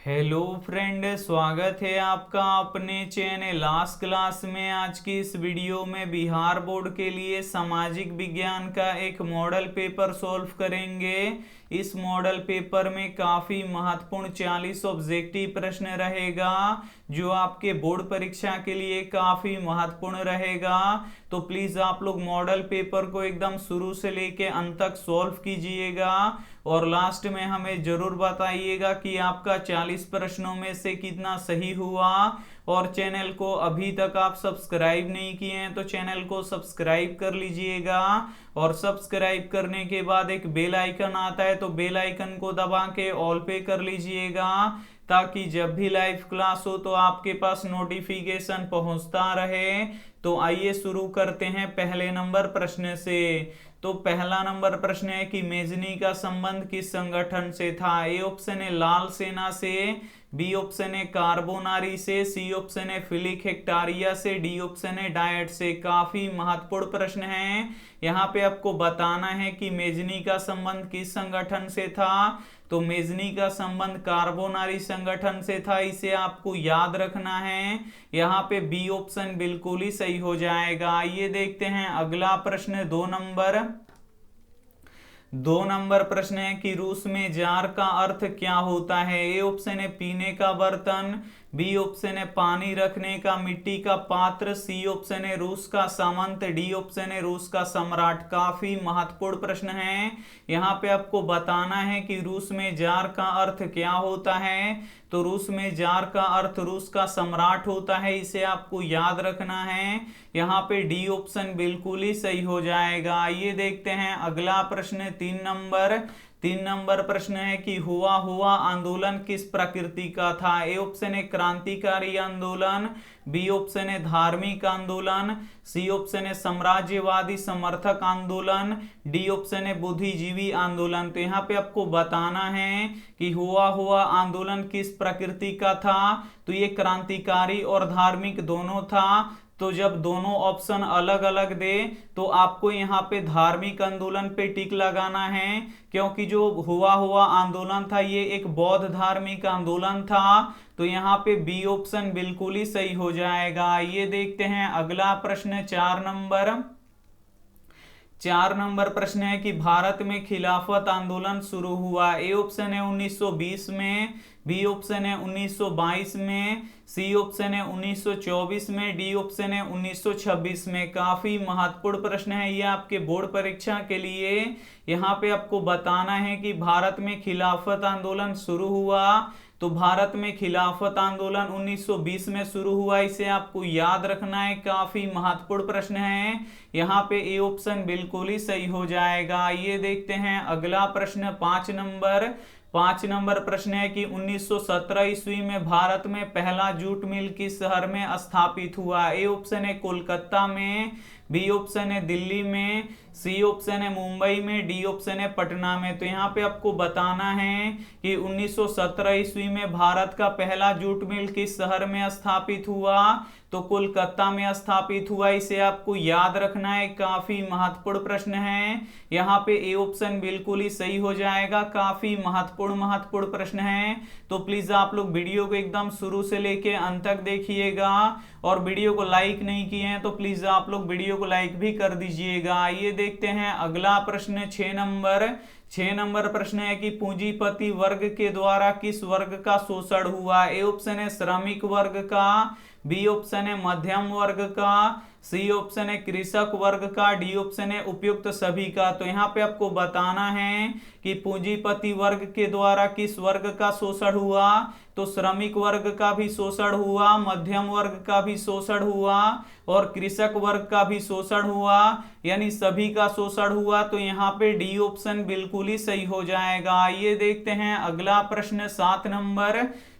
Hello friend, स्वागत है आपका अपने चैनल लास्ट क्लास में। आज की इस वीडियो में बिहार बोर्ड के लिए सामाजिक विज्ञान का एक मॉडल पेपर सॉल्व करेंगे। इस मॉडल पेपर में काफ़ी महत्वपूर्ण 40 ऑब्जेक्टिव प्रश्न रहेगा जो आपके बोर्ड परीक्षा के लिए काफ़ी महत्वपूर्ण रहेगा। तो प्लीज़ आप लोग मॉडल पेपर को एकदम शुरू से लेके अंत तक सॉल्व कीजिएगा और लास्ट में हमें जरूर बताइएगा कि आपका 40 प्रश्नों में से कितना सही हुआ। और चैनल को अभी तक आप सब्सक्राइब नहीं किए हैं तो चैनल को सब्सक्राइब कर लीजिएगा और सब्सक्राइब करने के बाद एक बेल आइकन आता है तो बेल आइकन को दबा के ऑल पे कर लीजिएगा ताकि जब भी लाइव क्लास हो तो आपके पास नोटिफिकेशन पहुंचता रहे। तो आइए शुरू करते हैं पहले नंबर प्रश्न से। तो पहला नंबर प्रश्न है कि मेजनी का संबंध किस संगठन से था। ए ऑप्शन है लाल सेना से, बी ऑप्शन है कार्बोनारी से, सी ऑप्शन है फिलिक हेक्टारिया से, डी ऑप्शन है डायट से। काफी महत्वपूर्ण प्रश्न है। यहाँ पे आपको बताना है कि मेजनी का संबंध किस संगठन से था। तो मेजनी का संबंध कार्बोनारी संगठन से था, इसे आपको याद रखना है। यहाँ पे बी ऑप्शन बिल्कुल ही सही हो जाएगा। आइए देखते हैं अगला प्रश्न। दो नंबर प्रश्न है कि रूस में जार का अर्थ क्या होता है। ए ऑप्शन है पीने का बर्तन, बी ऑप्शन है पानी रखने का मिट्टी का पात्र, सी ऑप्शन है रूस का सामंत, डी ऑप्शन है रूस का सम्राट। काफी महत्वपूर्ण प्रश्न है। यहाँ पे आपको बताना है कि रूस में जार का अर्थ क्या होता है। तो रूस में जार का अर्थ रूस का सम्राट होता है, इसे आपको याद रखना है। यहाँ पे डी ऑप्शन बिल्कुल ही सही हो जाएगा। आइए देखते हैं अगला प्रश्न। तीन नंबर प्रश्न है कि हुआ हुआ आंदोलन किस प्रकृति का था। ए ऑप्शन है क्रांतिकारी आंदोलन, बी ऑप्शन है धार्मिक आंदोलन, सी ऑप्शन है साम्राज्यवादी समर्थक आंदोलन, डी ऑप्शन है बुद्धिजीवी आंदोलन। तो यहाँ पे आपको बताना है कि हुआ हुआ आंदोलन किस प्रकृति का था। तो ये क्रांतिकारी और धार्मिक दोनों था। तो जब दोनों ऑप्शन अलग अलग दे तो आपको यहाँ पे धार्मिक आंदोलन पे टिक लगाना है, क्योंकि जो हुआ हुआ आंदोलन था ये एक बौद्ध धार्मिक आंदोलन था। तो यहाँ पे बी ऑप्शन बिल्कुल ही सही हो जाएगा। ये देखते हैं अगला प्रश्न। चार नंबर प्रश्न है कि भारत में खिलाफत आंदोलन शुरू हुआ। ए ऑप्शन है 1920 में, बी ऑप्शन है 1922 में, सी ऑप्शन है 1924 में, डी ऑप्शन है 1926 में। काफी महत्वपूर्ण प्रश्न है ये आपके बोर्ड परीक्षा के लिए। यहाँ पे आपको बताना है कि भारत में खिलाफत आंदोलन शुरू हुआ। तो भारत में खिलाफत आंदोलन 1920 में शुरू हुआ, इसे आपको याद रखना है। काफी महत्वपूर्ण प्रश्न है। यहाँ पे ए ऑप्शन बिल्कुल ही सही हो जाएगा। ये देखते हैं अगला प्रश्न। पांच नंबर प्रश्न है कि 1917 ईस्वी में भारत में पहला जूट मिल किस शहर में स्थापित हुआ। ए ऑप्शन है कोलकाता में, बी ऑप्शन है दिल्ली में, सी ऑप्शन है मुंबई में, डी ऑप्शन है पटना में। तो यहाँ पे आपको बताना है कि 1917 ईस्वी में भारत का पहला जूट मिल किस शहर में स्थापित हुआ। तो कोलकाता में स्थापित हुआ, इसे आपको याद रखना है। काफी महत्वपूर्ण प्रश्न है। यहाँ पे ए ऑप्शन बिल्कुल ही सही हो जाएगा। काफी महत्वपूर्ण प्रश्न है। तो प्लीज आप लोग वीडियो को एकदम शुरू से लेके अंत तक देखिएगा और वीडियो को लाइक नहीं किए हैं तो प्लीज आप लोग वीडियो को लाइक भी कर दीजिएगा। ये देखते हैं अगला प्रश्न। 6 नंबर प्रश्न है कि पूंजीपति वर्ग के द्वारा किस वर्ग का शोषण हुआ। ए ऑप्शन है श्रमिक वर्ग का, बी ऑप्शन है मध्यम वर्ग का, सी ऑप्शन है कृषक वर्ग का, डी ऑप्शन है उपयुक्त सभी का। तो यहाँ पे आपको बताना है कि पूंजीपति वर्ग के द्वारा किस वर्ग का शोषण हुआ। तो श्रमिक वर्ग का भी शोषण हुआ, मध्यम वर्ग का भी शोषण हुआ और कृषक वर्ग का भी शोषण हुआ, यानी सभी का शोषण हुआ। तो यहाँ पे डी ऑप्शन बिल्कुल ही सही हो जाएगा। ये देखते हैं अगला प्रश्न।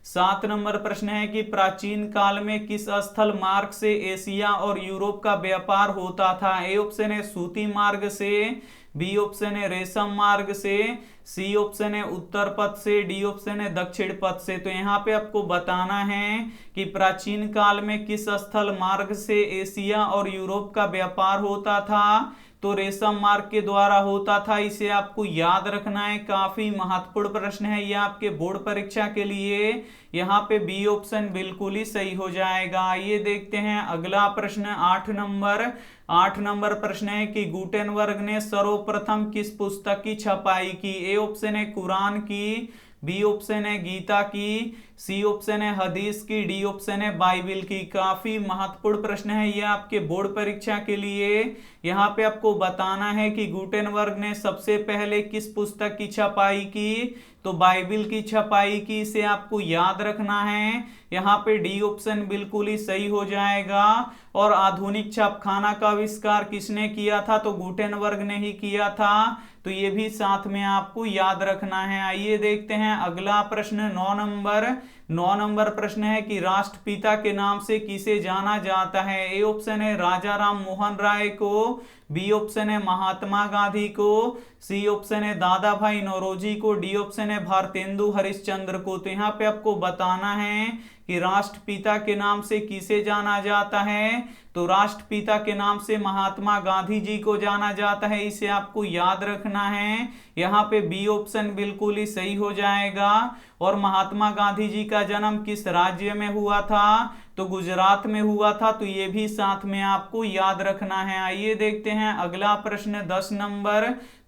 7 नंबर प्रश्न है कि प्राचीन काल में किस स्थल मार्ग से एशिया और यूरोप का व्यापार होता था। ए ऑप्शन है सूती मार्ग से, बी ऑप्शन है रेशम मार्ग से, सी ऑप्शन है उत्तर पथ से, डी ऑप्शन है दक्षिण पथ से। तो यहाँ पे आपको बताना है कि प्राचीन काल में किस स्थल मार्ग से एशिया और यूरोप का व्यापार होता था। तो रेशम मार्ग के द्वारा होता था। इसे आपको याद रखना है, काफी महत्वपूर्ण प्रश्न है ये आपके बोर्ड परीक्षा के लिए। यहाँ पे बी ऑप्शन बिल्कुल ही सही हो जाएगा। ये देखते हैं अगला प्रश्न 8 नंबर प्रश्न है कि गुटेनबर्ग ने सर्वप्रथम किस पुस्तक की छपाई की। ए ऑप्शन है कुरान की, बी ऑप्शन है गीता की, सी ऑप्शन है हदीस की, डी ऑप्शन है बाइबिल की। काफी महत्वपूर्ण प्रश्न है ये आपके बोर्ड परीक्षा के लिए। यहाँ पे आपको बताना है कि गुटेनबर्ग ने सबसे पहले किस पुस्तक की छपाई की, तो बाइबिल की छपाई की। इसे आपको याद रखना है। यहाँ पे डी ऑप्शन बिल्कुल ही सही हो जाएगा। और आधुनिक छापखाना का आविष्कार किसने किया था, तो गुटेनबर्ग ने ही किया था। तो ये भी साथ में आपको याद रखना है। आइए देखते हैं अगला प्रश्न 9 नंबर प्रश्न है कि राष्ट्रपिता के नाम से किसे जाना जाता है। ए ऑप्शन है राजा राम मोहन राय को, बी ऑप्शन है महात्मा गांधी को, सी ऑप्शन है दादा भाई नौरोजी को, डी ऑप्शन है भारतेंदु हरिश्चंद्र को। तो यहाँ पे आपको बताना है कि राष्ट्रपिता के नाम से किसे जाना जाता है, तो राष्ट्रपिता के नाम से महात्मा गांधी जी को जाना जाता है। इसे आपको याद रखना है। यहाँ पे बी ऑप्शन बिल्कुल ही सही हो जाएगा। और महात्मा गांधी जी का जन्म किस राज्य में हुआ था, तो गुजरात में हुआ था। तो ये भी साथ में आपको याद रखना है। आइए देखते हैं अगला प्रश्न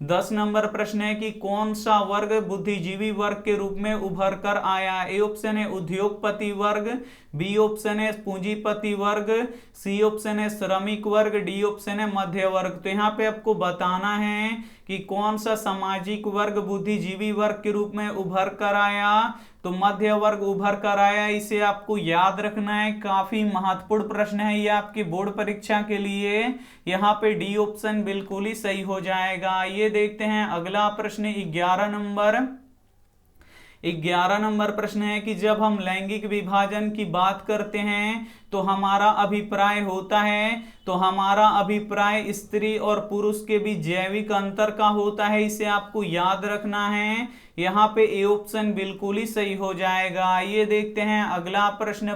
10 नंबर प्रश्न है कि कौन सा वर्ग बुद्धिजीवी वर्ग के रूप में उभर कर आया। ए ऑप्शन है उद्योगपति वर्ग, बी ऑप्शन है पूंजीपति वर्ग, सी ऑप्शन है श्रमिक वर्ग, डी ऑप्शन है मध्य वर्ग। तो यहाँ पे आपको बताना है कि कौन सा सामाजिक वर्ग बुद्धिजीवी वर्ग के रूप में उभर कर आया, तो मध्य वर्ग उभर कर आया। इसे आपको याद रखना है। काफी महत्वपूर्ण प्रश्न है ये आपकी बोर्ड परीक्षा के लिए। यहाँ पे डी ऑप्शन बिल्कुल ही सही हो जाएगा। ये देखते हैं अगला प्रश्न 11 नंबर प्रश्न है कि जब हम लैंगिक विभाजन की बात करते हैं तो हमारा अभिप्राय होता है, तो हमारा अभिप्राय स्त्री और पुरुष के बीच जैविक अंतर का होता है। इसे आपको याद रखना है। यहाँ पे ए ऑप्शन बिल्कुल ही सही हो जाएगा। ये देखते हैं अगला प्रश्न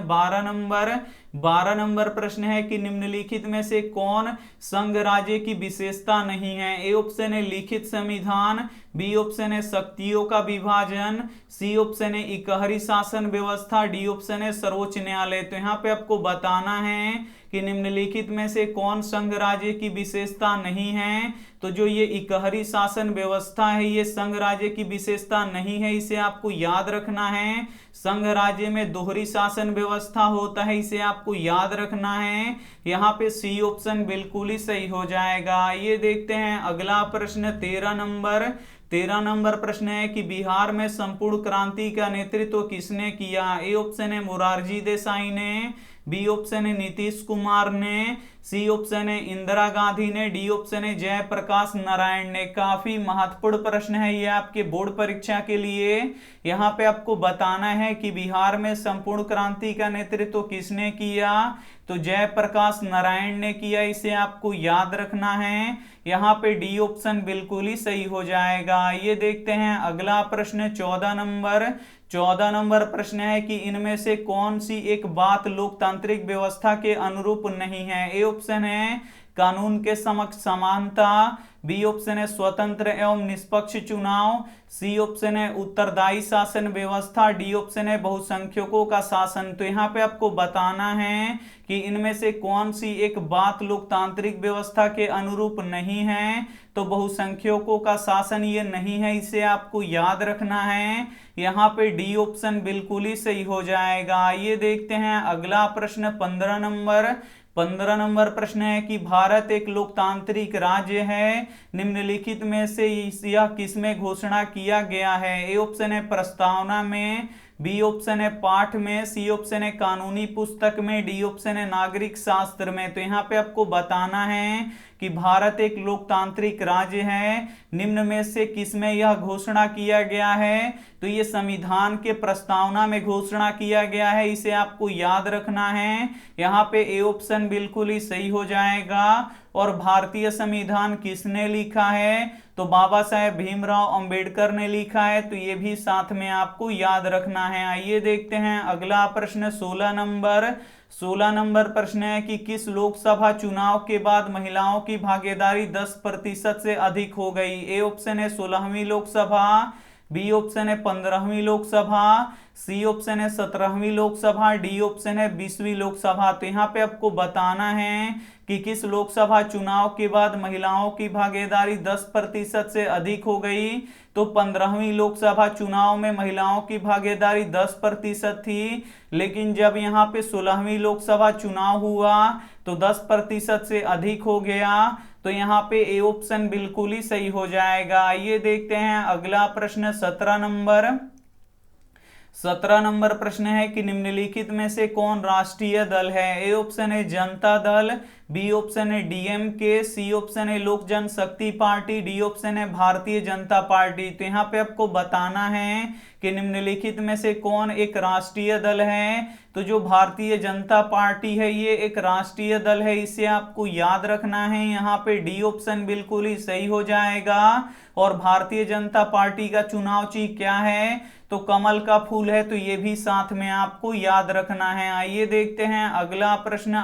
12 नंबर प्रश्न है कि निम्नलिखित में से कौन संघ राज्य की विशेषता नहीं है। ए ऑप्शन है लिखित संविधान, बी ऑप्शन है शक्तियों का विभाजन, सी ऑप्शन है इकहरी शासन व्यवस्था, डी ऑप्शन है सर्वोच्च न्यायालय। तो यहाँ पे आपको बताना है कि निम्नलिखित में से कौन संघ राज्य की विशेषता नहीं है। तो जो ये इकहरी शासन व्यवस्था है ये संघ राज्य की विशेषता नहीं है। इसे आपको याद रखना है। संघ राज्य में दोहरी शासन व्यवस्था होता है। इसे आपको याद रखना है। यहाँ पे सी ऑप्शन बिल्कुल ही सही हो जाएगा। ये देखते हैं अगला प्रश्न 13 नंबर प्रश्न है कि बिहार में संपूर्ण क्रांति का नेतृत्व किसने किया। ए ऑप्शन है मोरारजी देसाई ने, बी ऑप्शन है नीतीश कुमार ने, सी ऑप्शन है इंदिरा गांधी ने, डी ऑप्शन है जयप्रकाश नारायण ने। काफी महत्वपूर्ण प्रश्न है ये आपके बोर्ड परीक्षा के लिए। यहाँ पे आपको बताना है कि बिहार में संपूर्ण क्रांति का नेतृत्व किसने किया, तो जयप्रकाश नारायण ने किया। इसे आपको याद रखना है। यहाँ पे डी ऑप्शन बिल्कुल ही सही हो जाएगा। ये देखते हैं अगला प्रश्न 14 नंबर प्रश्न है कि इनमें से कौन सी एक बात लोकतांत्रिक व्यवस्था के अनुरूप नहीं है। ए ऑप्शन है कानून के समक्ष समानता, बी ऑप्शन है स्वतंत्र एवं निष्पक्ष चुनाव, सी ऑप्शन है उत्तरदायी शासन व्यवस्था, डी ऑप्शन है बहुसंख्यकों का शासन। तो यहाँ पे आपको बताना है कि इनमें से कौन सी एक बात लोकतांत्रिक व्यवस्था के अनुरूप नहीं है, तो बहुसंख्यकों का शासन ये नहीं है। इसे आपको याद रखना है। यहाँ पे डी ऑप्शन बिल्कुल ही सही हो जाएगा। ये देखते हैं अगला प्रश्न 15 नंबर प्रश्न है कि भारत एक लोकतांत्रिक राज्य है, निम्नलिखित में से यह किसमें घोषणा किया गया है। ए ऑप्शन है प्रस्तावना में, बी ऑप्शन है पाठ में, सी ऑप्शन है कानूनी पुस्तक में, डी ऑप्शन है नागरिक शास्त्र में। तो यहाँ पे आपको बताना है कि भारत एक लोकतांत्रिक राज्य है, निम्न में से किसमें यह घोषणा किया गया है, तो ये संविधान के प्रस्तावना में घोषणा किया गया है। इसे आपको याद रखना है। यहाँ पे ए ऑप्शन बिल्कुल ही सही हो जाएगा। और भारतीय संविधान किसने लिखा है, तो बाबा साहेब भीमराव अंबेडकर ने लिखा है। तो ये भी साथ में आपको याद रखना है। आइए देखते हैं अगला प्रश्न 16 16 नंबर प्रश्न है कि किस लोकसभा चुनाव के बाद महिलाओं की भागीदारी 10% से अधिक हो गई। ए ऑप्शन है 16वीं लोकसभा, बी ऑप्शन है 15वीं लोकसभा, सी ऑप्शन है 17वीं लोकसभा, डी ऑप्शन है 20वीं लोकसभा। तो यहाँ पे आपको बताना है कि किस लोकसभा चुनाव के बाद महिलाओं की भागीदारी 10% से अधिक हो गई। तो 15वीं लोकसभा चुनाव में महिलाओं की भागीदारी 10% थी, लेकिन जब यहाँ पे 16वीं लोकसभा चुनाव हुआ तो 10% से अधिक हो गया। तो यहाँ पे ए ऑप्शन बिल्कुल ही सही हो जाएगा। ये देखते हैं अगला प्रश्न 17 नंबर प्रश्न है कि निम्नलिखित में से कौन राष्ट्रीय दल है। ए ऑप्शन है जनता दल, बी ऑप्शन है डीएमके, सी ऑप्शन है लोक जनशक्ति पार्टी, डी ऑप्शन है भारतीय जनता पार्टी। तो यहाँ पे आपको बताना है कि निम्नलिखित में से कौन एक राष्ट्रीय दल है। तो जो भारतीय जनता पार्टी है ये एक राष्ट्रीय दल है, इसे आपको याद रखना है। यहाँ पे डी ऑप्शन बिल्कुल ही सही हो जाएगा। और भारतीय जनता पार्टी का चुनाव चिन्ह क्या है, तो कमल का फूल है, तो ये भी साथ में आपको याद रखना है। आइए देखते हैं अगला प्रश्न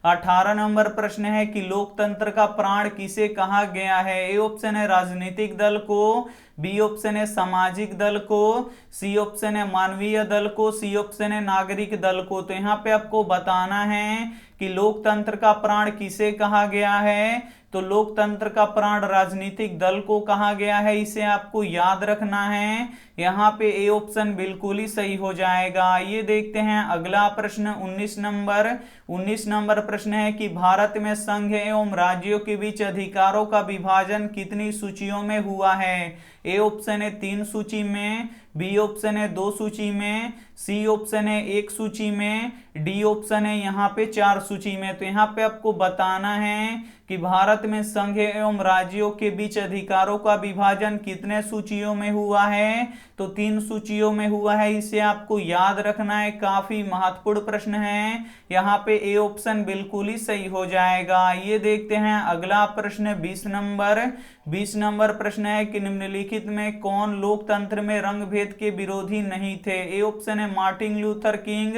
18 नंबर प्रश्न है कि लोकतंत्र का प्राण किसे कहा गया है। ए ऑप्शन है राजनीतिक दल को, बी ऑप्शन है सामाजिक दल को, सी ऑप्शन है मानवीय दल को, सी ऑप्शन है नागरिक दल को। तो यहाँ पे आपको बताना है कि लोकतंत्र का प्राण किसे कहा गया है। तो लोकतंत्र का प्राण राजनीतिक दल को कहा गया है, इसे आपको याद रखना है। यहाँ पे ए ऑप्शन बिल्कुल ही सही हो जाएगा। ये देखते हैं अगला प्रश्न 19 नंबर प्रश्न है कि भारत में संघ एवं राज्यों के बीच अधिकारों का विभाजन कितनी सूचियों में हुआ है। ए ऑप्शन है 3 सूची में, बी ऑप्शन है 2 सूची में, सी ऑप्शन है 1 सूची में, डी ऑप्शन है यहाँ पे 4 सूची में। तो यहाँ पे आपको बताना है कि भारत में संघ एवं राज्यों के बीच अधिकारों का विभाजन कितने सूचियों में हुआ है। तो 3 सूचियों में हुआ है, इसे आपको याद रखना है। काफी महत्वपूर्ण प्रश्न है, यहाँ पे ए ऑप्शन बिल्कुल ही सही हो जाएगा। ये देखते हैं अगला प्रश्न 20 नंबर प्रश्न है कि निम्नलिखित में कौन लोकतंत्र में रंगभेद के विरोधी नहीं थे। ए ऑप्शन है Martin Luther King,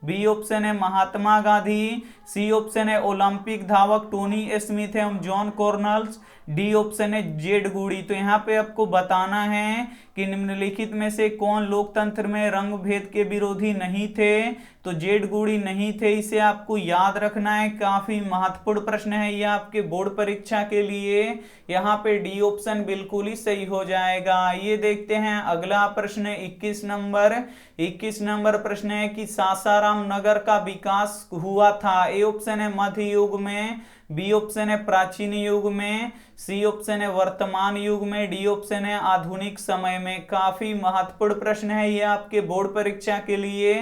B option है महात्मा गांधी, सी ऑप्शन है ओलंपिक धावक टोनी स्मिथ एवं जॉन कॉर्नल्स, डी ऑप्शन है जेड गूडी। तो यहाँ पे आपको बताना है कि निम्नलिखित में से कौन लोकतंत्र में रंगभेद के विरोधी नहीं थे। तो जेड गूडी नहीं थे, इसे आपको याद रखना है। काफी महत्वपूर्ण प्रश्न है ये आपके बोर्ड परीक्षा के लिए। यहाँ पे डी ऑप्शन बिल्कुल ही सही हो जाएगा। ये देखते हैं अगला प्रश्न 21 नंबर प्रश्न है कि सासाराम नगर का विकास हुआ था। ए ऑप्शन है मध्य युग में, बी ऑप्शन है प्राचीन युग में, सी ऑप्शन है वर्तमान युग में, डी ऑप्शन है आधुनिक समय में। काफी महत्वपूर्ण प्रश्न है ये आपके बोर्ड परीक्षा के लिए।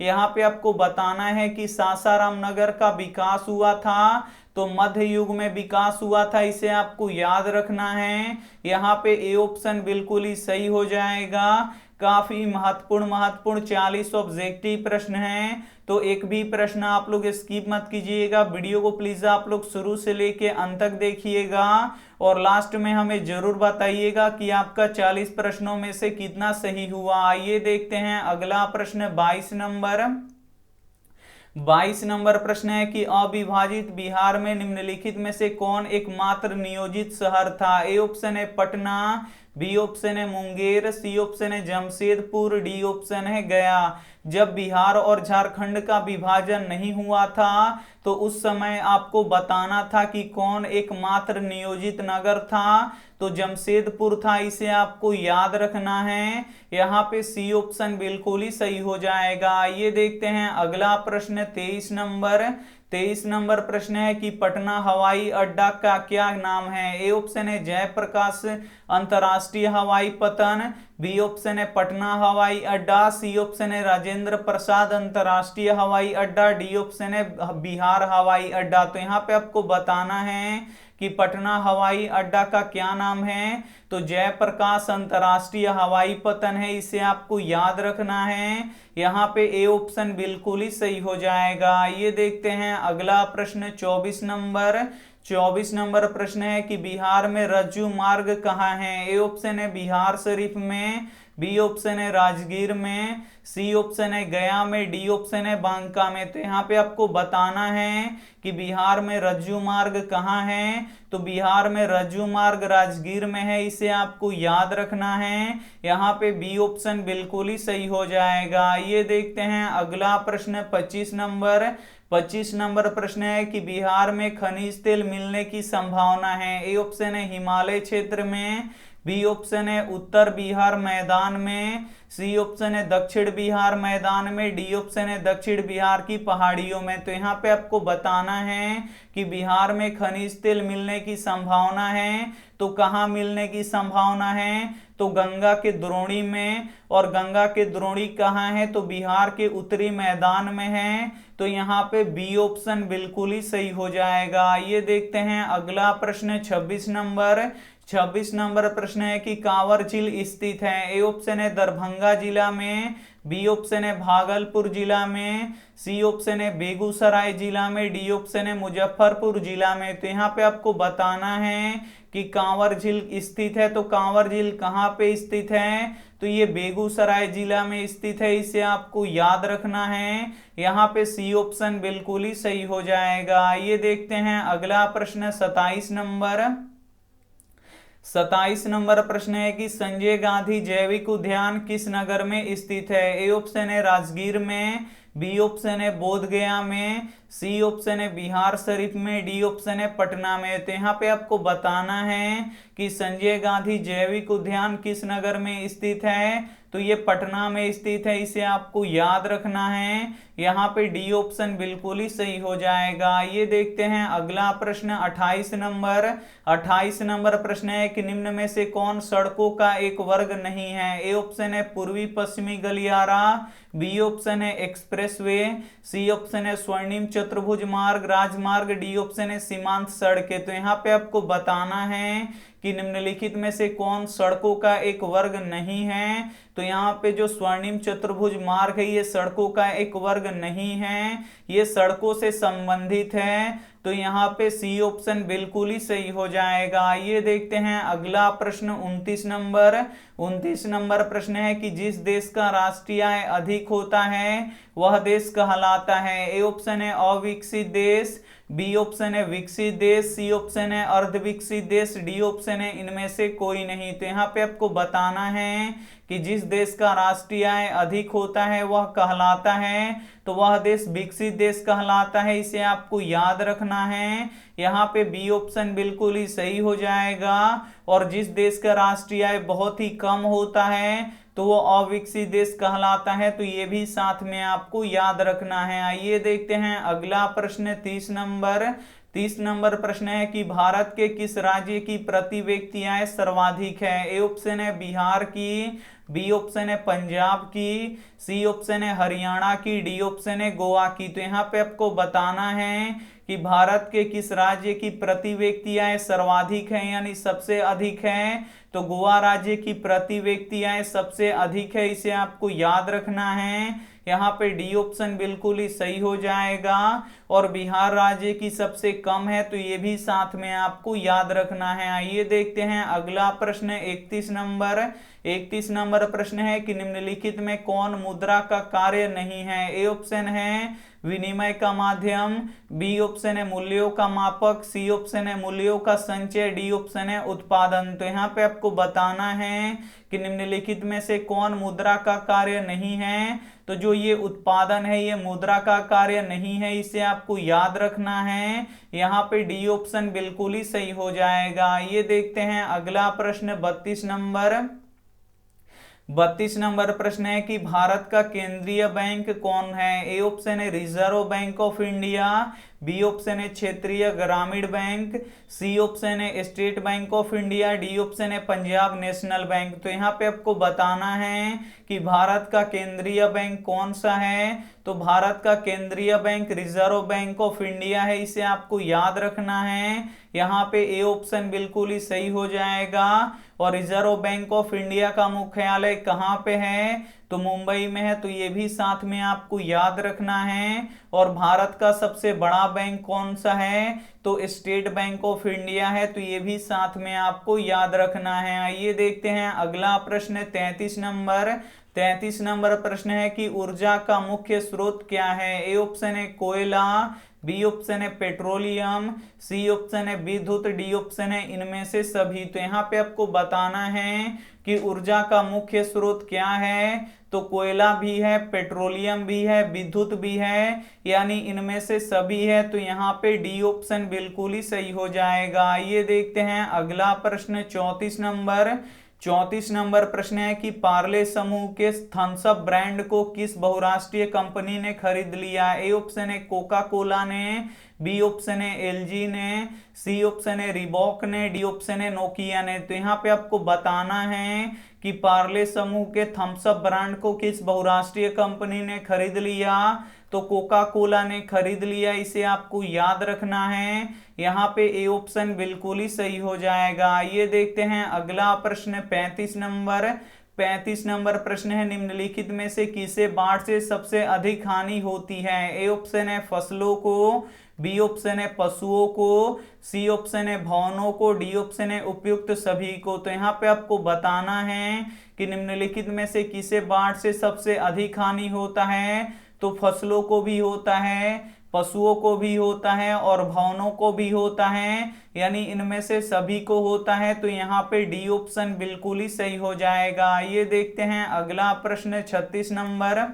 यहाँ पे आपको बताना है कि सासाराम नगर का विकास हुआ था, तो मध्य युग में विकास हुआ था, इसे आपको याद रखना है। यहाँ पे ए ऑप्शन बिल्कुल ही सही हो जाएगा। काफी महत्वपूर्ण 40 ऑब्जेक्टिव प्रश्न हैं, तो एक भी प्रश्न आप लोग स्किप मत कीजिएगा। वीडियो को प्लीज आप लोग शुरू से लेके अंत तक देखिएगा और लास्ट में हमें जरूर बताइएगा कि आपका 40 प्रश्नों में से कितना सही हुआ। आइए देखते हैं अगला प्रश्न 22 नंबर प्रश्न है कि अविभाजित बिहार में निम्नलिखित में से कौन एकमात्र नियोजित शहर था। ए ऑप्शन है पटना, बी ऑप्शन है मुंगेर, सी ऑप्शन है जमशेदपुर, डी ऑप्शन है गया। जब बिहार और झारखंड का विभाजन नहीं हुआ था तो उस समय आपको बताना था कि कौन एकमात्र नियोजित नगर था। तो जमशेदपुर था, इसे आपको याद रखना है। यहाँ पे सी ऑप्शन बिल्कुल ही सही हो जाएगा। ये देखते हैं अगला प्रश्न 23 नंबर प्रश्न है कि पटना हवाई अड्डा का क्या नाम है। ए ऑप्शन है जयप्रकाश अंतरराष्ट्रीय हवाई पतन, बी ऑप्शन है पटना हवाई अड्डा, सी ऑप्शन है राजेंद्र प्रसाद अंतरराष्ट्रीय हवाई अड्डा, डी ऑप्शन है बिहार हवाई अड्डा। तो यहाँ पे आपको बताना है कि पटना हवाई अड्डा का क्या नाम है। तो जयप्रकाश अंतरराष्ट्रीय हवाई पतन है, इसे आपको याद रखना है। यहाँ पे ए ऑप्शन बिल्कुल ही सही हो जाएगा। ये देखते हैं अगला प्रश्न 24 24 नंबर प्रश्न है कि बिहार में रज्जू मार्ग कहाँ है? ए ऑप्शन है बिहार शरीफ में, बी ऑप्शन है राजगीर में, सी ऑप्शन है गया में, डी ऑप्शन है बांका में। तो यहाँ पे आपको बताना है कि बिहार में रज्जू मार्ग कहाँ है। तो बिहार में रज्जू मार्ग राजगीर में है, इसे आपको याद रखना है। यहाँ पे बी ऑप्शन बिल्कुल ही सही हो जाएगा। ये देखते हैं अगला प्रश्न 25 नंबर। 25 नंबर प्रश्न है कि बिहार में खनिज तेल मिलने की संभावना है। ए ऑप्शन है हिमालय क्षेत्र में, बी ऑप्शन है उत्तर बिहार मैदान में, सी ऑप्शन है दक्षिण बिहार मैदान में, डी ऑप्शन है दक्षिण बिहार की पहाड़ियों में। तो यहाँ पे आपको बताना है कि बिहार में खनिज तेल मिलने की संभावना है। तो कहाँ मिलने की संभावना है? तो गंगा के द्रोणी में। और गंगा के द्रोणी कहाँ है? तो बिहार के उत्तरी मैदान में है। तो यहाँ पे बी ऑप्शन बिल्कुल ही सही हो जाएगा। ये देखते हैं अगला प्रश्न 26 नंबर। 26 नंबर प्रश्न है कि कांवर झील स्थित है। ए ऑप्शन है दरभंगा जिला में, बी ऑप्शन है भागलपुर जिला में, सी ऑप्शन है बेगूसराय जिला में, डी ऑप्शन है मुजफ्फरपुर जिला में। तो यहाँ पे आपको बताना है कि कांवर झील स्थित है। तो कांवर झील कहाँ पे स्थित है? तो ये बेगूसराय जिला में स्थित है, इसे आपको याद रखना है। यहाँ पे सी ऑप्शन बिल्कुल ही सही हो जाएगा। ये देखते हैं अगला प्रश्न 27 नंबर। 27 नंबर प्रश्न है कि संजय गांधी जैविक उद्यान किस नगर में स्थित है? ए ऑप्शन है राजगीर में, बी ऑप्शन है बोध गया में, सी ऑप्शन है बिहार शरीफ में, डी ऑप्शन है पटना में। तो यहाँ पे आपको बताना है कि संजय गांधी जैविक उद्यान किस नगर में स्थित है। तो ये पटना में स्थित है, इसे आपको याद रखना है। यहाँ पे डी ऑप्शन बिल्कुल ही सही हो जाएगा। ये देखते हैं अगला प्रश्न 28 नंबर। 28 नंबर प्रश्न है कि निम्न में से कौन सड़कों का एक वर्ग नहीं है? ए ऑप्शन है पूर्वी पश्चिमी गलियारा, बी ऑप्शन है एक्सप्रेसवे, सी ऑप्शन है स्वर्णिम चतुर्भुज मार्ग राजमार्ग, डी ऑप्शन है सीमांत सड़कें। तो यहाँ पे आपको बताना है कि निम्नलिखित में से कौन सड़कों का एक वर्ग नहीं है। तो यहाँ पे जो स्वर्णिम चतुर्भुज मार्ग है ये सड़कों का एक वर्ग नहीं है, ये सड़कों से संबंधित है। तो यहाँ पे सी ऑप्शन बिल्कुल ही सही हो जाएगा। ये देखते हैं अगला प्रश्न 29 नंबर। 29 नंबर प्रश्न है कि जिस देश का राष्ट्रीय आय अधिक होता है वह देश कहलाता है। ए ऑप्शन है अविकसित देश, बी ऑप्शन है विकसित देश, सी ऑप्शन है अर्धविकसित देश, डी ऑप्शन है इनमें से कोई नहीं। तो यहाँ पे आपको बताना है कि जिस देश का राष्ट्रीय आय अधिक होता है वह कहलाता है, तो वह देश विकसित देश कहलाता है, इसे आपको याद रखना है। यहाँ पे बी ऑप्शन बिल्कुल ही सही हो जाएगा। और जिस देश का राष्ट्रीय आय बहुत ही कम होता है तो वो अविकसित देश कहलाता है। तो ये भी साथ में आपको याद रखना है। आइए देखते हैं अगला प्रश्न 30 नंबर। 30 नंबर प्रश्न है कि भारत के किस राज्य की प्रति व्यक्ति आय सर्वाधिक है? ए ऑप्शन है बिहार की, बी ऑप्शन है पंजाब की, सी ऑप्शन है हरियाणा की, डी ऑप्शन है गोवा की। तो यहाँ पे आपको बताना है कि भारत के किस राज्य की प्रति व्यक्ति आय सर्वाधिक है यानी सबसे अधिक है। तो गोवा राज्य की प्रति व्यक्ति आय सबसे अधिक है, इसे आपको याद रखना है। यहाँ पे डी ऑप्शन बिल्कुल ही सही हो जाएगा। और बिहार राज्य की सबसे कम है, तो ये भी साथ में आपको याद रखना है। आइए देखते हैं अगला प्रश्न 31 नंबर। 31 नंबर प्रश्न है कि निम्नलिखित में कौन मुद्रा का कार्य नहीं है? ए ऑप्शन है विनिमय का माध्यम, बी ऑप्शन है मूल्यों का मापक, सी ऑप्शन है मूल्यों का संचय, डी ऑप्शन है उत्पादन। तो यहाँ पे आपको बताना है कि निम्नलिखित में से कौन मुद्रा का कार्य नहीं है। तो जो ये उत्पादन है ये मुद्रा का कार्य नहीं है, इसे आपको याद रखना है। यहाँ पे डी ऑप्शन बिल्कुल ही सही हो जाएगा। ये देखते हैं अगला प्रश्न 32 नंबर। 32 नंबर प्रश्न है कि भारत का केंद्रीय बैंक कौन है? ए ऑप्शन है Reserve Bank of India, B option है क्षेत्रीय ग्रामीण बैंक, सी ऑप्शन है State Bank of India, D option है पंजाब नेशनल बैंक। तो यहाँ पे आपको बताना है कि भारत का केंद्रीय बैंक कौन सा है। तो भारत का केंद्रीय bank reserve Bank of India है, इसे आपको याद रखना है। यहाँ पे ए ऑप्शन बिल्कुल ही सही हो जाएगा। और रिजर्व बैंक ऑफ इंडिया का मुख्यालय कहाँ पे है? तो मुंबई में है, तो ये भी साथ में आपको याद रखना है। और भारत का सबसे बड़ा बैंक कौन सा है, तो स्टेट बैंक ऑफ इंडिया है, तो ये भी साथ में आपको याद रखना है। आइए देखते हैं अगला प्रश्न 33 नंबर। 33 नंबर प्रश्न है कि ऊर्जा का मुख्य स्रोत क्या है। ए ऑप्शन है कोयला, बी ऑप्शन है पेट्रोलियम, सी ऑप्शन है विद्युत, डी ऑप्शन है इनमें से सभी। तो यहाँ पे आपको बताना है कि ऊर्जा का मुख्य स्रोत क्या है। तो कोयला भी है, पेट्रोलियम भी है, विद्युत भी है, यानी इनमें से सभी है। तो यहाँ पे डी ऑप्शन बिल्कुल ही सही हो जाएगा। ये देखते हैं अगला प्रश्न 34 नंबर। 34 नंबर प्रश्न है कि पार्ले समूह के थम्स अप ब्रांड को किस बहुराष्ट्रीय कंपनी ने खरीद लिया। ए ऑप्शन है कोका कोला ने, बी ऑप्शन है एलजी ने, सी ऑप्शन है रिबॉक ने, डी ऑप्शन है नोकिया ने। तो यहाँ पे आपको बताना है कि पार्ले समूह के थम्स अप ब्रांड को किस बहुराष्ट्रीय कंपनी ने खरीद लिया। तो कोका कोला ने खरीद लिया, इसे आपको याद रखना है। यहाँ पे ए ऑप्शन बिल्कुल ही सही हो जाएगा। ये देखते हैं अगला प्रश्न 35 नंबर। 35 नंबर प्रश्न है निम्नलिखित में से किसे बाढ़ से सबसे अधिक हानि होती है। ए ऑप्शन है फसलों को, बी ऑप्शन है पशुओं को, सी ऑप्शन है भवनों को, डी ऑप्शन है उपयुक्त सभी को। तो यहाँ पे आपको बताना है कि निम्नलिखित में से किसे बाढ़ से सबसे अधिक हानि होता है। तो फसलों को भी होता है, पशुओं को भी होता है और भवनों को भी होता है, यानी इनमें से सभी को होता है। तो यहाँ पे डी ऑप्शन बिल्कुल ही सही हो जाएगा। ये देखते हैं अगला प्रश्न 36 नंबर।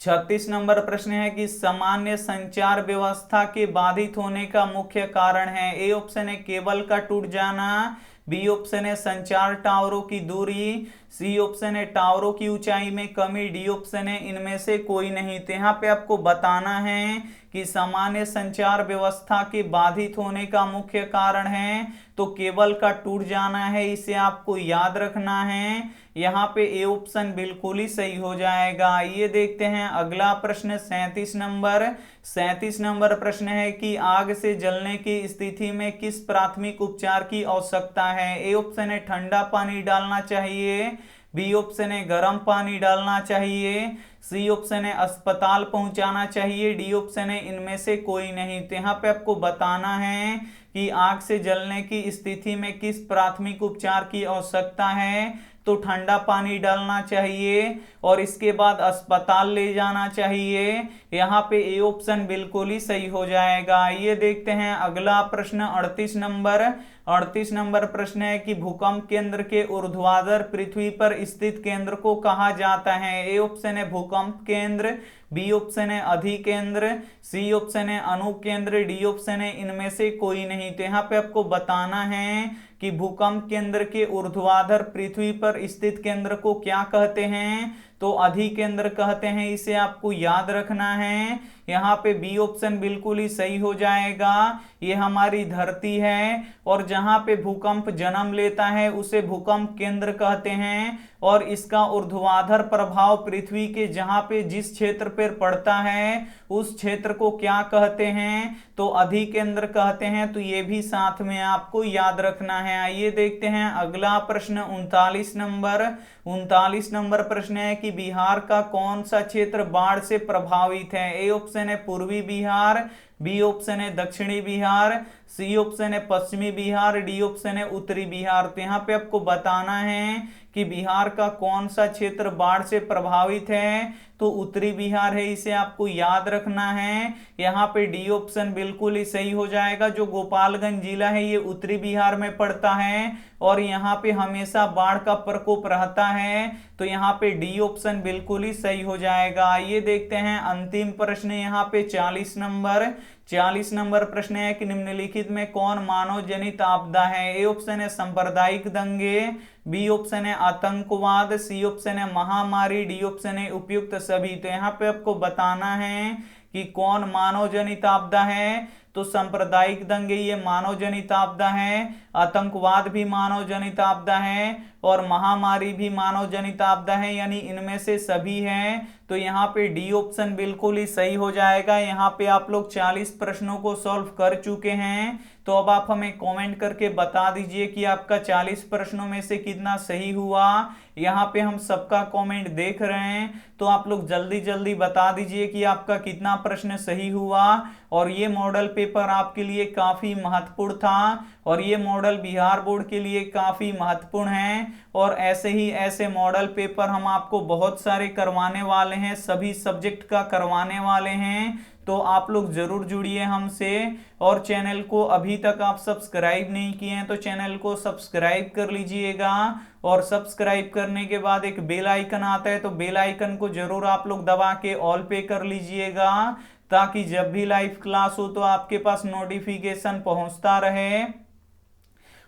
36 नंबर प्रश्न है कि सामान्य संचार व्यवस्था के बाधित होने का मुख्य कारण है। ए ऑप्शन है केबल का टूट जाना, बी ऑप्शन है संचार टावरों की दूरी, सी ऑप्शन है टावरों की ऊंचाई में कमी, डी ऑप्शन है इनमें से कोई नहीं। तो यहाँ पे आपको बताना है कि सामान्य संचार व्यवस्था के बाधित होने का मुख्य कारण है तो केबल का टूट जाना है, इसे आपको याद रखना है। यहाँ पे ए ऑप्शन बिल्कुल ही सही हो जाएगा। ये देखते हैं अगला प्रश्न 37 नंबर। 37 नंबर प्रश्न है कि आग से जलने की स्थिति में किस प्राथमिक उपचार की आवश्यकता है। ए ऑप्शन है ठंडा पानी डालना चाहिए, बी ऑप्शन है गर्म पानी डालना चाहिए, सी ऑप्शन है अस्पताल पहुंचाना चाहिए, डी ऑप्शन है इनमें से कोई नहीं। तो यहाँ पे आपको बताना है कि आग से जलने की स्थिति में किस प्राथमिक उपचार की आवश्यकता है। तो ठंडा पानी डालना चाहिए और इसके बाद अस्पताल ले जाना चाहिए। यहाँ पे ए ऑप्शन बिल्कुल ही सही हो जाएगा। ये देखते हैं अगला प्रश्न 38 नंबर। 38 नंबर प्रश्न है कि भूकंप केंद्र के ऊर्ध्वाधर पृथ्वी पर स्थित केंद्र को कहा जाता है। ए ऑप्शन है भूकंप केंद्र, बी ऑप्शन है अधिकेंद्र, सी ऑप्शन है अनुकेंद्र, डी ऑप्शन है इनमें से कोई नहीं। तो यहाँ पे आपको बताना है कि भूकंप केंद्र के ऊर्ध्वाधर पृथ्वी पर स्थित केंद्र को क्या कहते हैं। तो अधिकेंद्र कहते हैं, इसे आपको याद रखना है। यहाँ पे बी ऑप्शन बिल्कुल ही सही हो जाएगा। ये हमारी धरती है और जहां पे भूकंप जन्म लेता है उसे भूकंप केंद्र कहते हैं और इसका ऊर्ध्वाधर प्रभाव पृथ्वी के जहां पे जिस क्षेत्र पर पड़ता है उस क्षेत्र को क्या कहते हैं। तो अधिकेंद्र कहते हैं। तो ये भी साथ में आपको याद रखना है। आइए देखते हैं अगला प्रश्न 39 नंबर। 39 नंबर प्रश्न है कि बिहार का कौन सा क्षेत्र बाढ़ से प्रभावित है। ए ऑप्शन है पूर्वी बिहार, बी ऑप्शन है दक्षिणी बिहार, सी ऑप्शन है पश्चिमी बिहार, डी ऑप्शन है उत्तरी बिहार। तो यहाँ पे आपको बताना है कि बिहार का कौन सा क्षेत्र बाढ़ से प्रभावित है। तो उत्तरी बिहार है, इसे आपको याद रखना है। यहाँ पे डी ऑप्शन बिल्कुल ही सही हो जाएगा। जो गोपालगंज जिला है ये उत्तरी बिहार में पड़ता है और यहाँ पे हमेशा बाढ़ का प्रकोप रहता है। तो यहाँ पे डी ऑप्शन बिल्कुल ही सही हो जाएगा। ये देखते हैं अंतिम प्रश्न यहाँ पे 40 नंबर। 40 नंबर प्रश्न है कि निम्नलिखित में कौन मानव जनित आपदा है। ए ऑप्शन है सांप्रदायिक दंगे, बी ऑप्शन है आतंकवाद, सी ऑप्शन है महामारी, डी ऑप्शन है उपयुक्त सभी। तो यहाँ पे आपको बताना है कि कौन मानव जनित आपदा है। तो सांप्रदायिक दंगे ये मानव जनित आपदा है, आतंकवाद भी मानव जनित आपदा है और महामारी भी मानव जनित आपदा है, यानी इनमें से सभी हैं। तो यहाँ पे डी ऑप्शन बिल्कुल ही सही हो जाएगा। यहाँ पे आप लोग 40 प्रश्नों को सॉल्व कर चुके हैं। तो अब आप हमें कमेंट करके बता दीजिए कि आपका 40 प्रश्नों में से कितना सही हुआ। यहाँ पे हम सबका कमेंट देख रहे हैं, तो आप लोग जल्दी जल्दी बता दीजिए कि आपका कितना प्रश्न सही हुआ। और ये मॉडल पेपर आपके लिए काफी महत्वपूर्ण था और ये मॉडल बिहार बोर्ड के लिए काफी महत्वपूर्ण है। और ऐसे ही ऐसे मॉडल पेपर हम आपको बहुत सारे करवाने वाले हैं, सभी सब्जेक्ट का करवाने वाले हैं। तो आप लोग जरूर जुड़िए हमसे। और चैनल को अभी तक आप सब्सक्राइब नहीं किए हैं तो चैनल को सब्सक्राइब कर लीजिएगा। और सब्सक्राइब करने के बाद एक बेल आइकन आता है, तो बेल आइकन को जरूर आप लोग दबा के ऑल पे कर लीजिएगा, ताकि जब भी लाइव क्लास हो तो आपके पास नोटिफिकेशन पहुंचता रहे।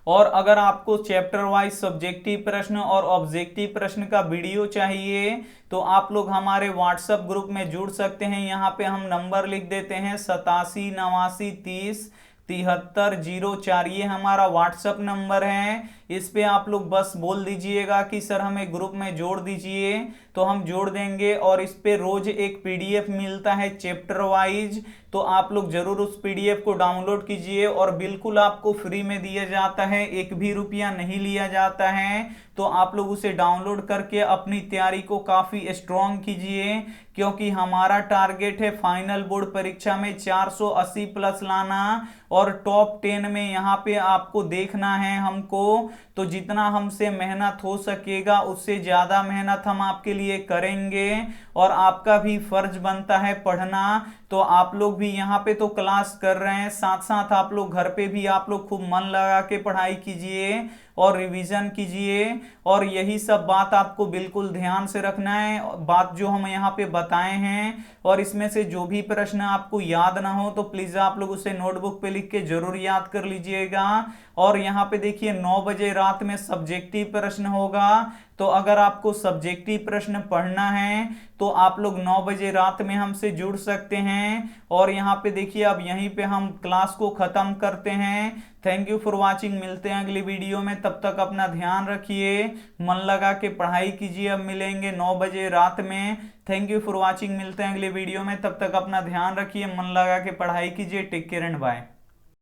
और अगर आपको चैप्टर वाइज सब्जेक्टिव प्रश्न और ऑब्जेक्टिव प्रश्न का वीडियो चाहिए तो आप लोग हमारे व्हाट्सएप ग्रुप में जुड़ सकते हैं। यहाँ पे हम नंबर लिख देते हैं 8789307304, ये हमारा व्हाट्सएप नंबर है। इस पे आप लोग बस बोल दीजिएगा कि सर हमें ग्रुप में जोड़ दीजिए, तो हम जोड़ देंगे। और इस पे रोज एक पीडीएफ मिलता है चैप्टर वाइज, तो आप लोग जरूर उस पीडीएफ को डाउनलोड कीजिए और बिल्कुल आपको फ्री में दिया जाता है, एक भी रुपया नहीं लिया जाता है। तो आप लोग उसे डाउनलोड करके अपनी तैयारी को काफी स्ट्रॉन्ग कीजिए, क्योंकि हमारा टारगेट है फाइनल बोर्ड परीक्षा में 480 प्लस लाना और टॉप 10 में यहाँ पे आपको देखना है हमको। तो जितना हमसे मेहनत हो सकेगा उससे ज्यादा मेहनत हम आपके लिए करेंगे और आपका भी फर्ज बनता है पढ़ना। तो आप लोग भी यहाँ पे तो क्लास कर रहे हैं, साथ साथ आप लोग घर पे भी आप लोग खूब मन लगा के पढ़ाई कीजिए और रिवीजन कीजिए। और यही सब बात आपको बिल्कुल ध्यान से रखना है, बात जो हम यहाँ पे बताए हैं। और इसमें से जो भी प्रश्न आपको याद ना हो तो प्लीज आप लोग उसे नोटबुक पे लिख के जरूर याद कर लीजिएगा। और यहाँ पे देखिए 9 बजे रात में सब्जेक्टिव प्रश्न होगा, तो अगर आपको सब्जेक्टिव प्रश्न पढ़ना है तो आप लोग 9 बजे रात में हमसे जुड़ सकते हैं। और यहाँ पे देखिए अब यहीं पे हम क्लास को खत्म करते हैं। थैंक यू फॉर वॉचिंग, मिलते हैं अगली वीडियो में। तब तक अपना ध्यान रखिए, मन लगा के पढ़ाई कीजिए। अब मिलेंगे 9 बजे रात में। थैंक यू फॉर वॉचिंग, मिलते हैं अगले वीडियो में। तब तक अपना ध्यान रखिए, मन लगा के पढ़ाई कीजिए। Take care and bye.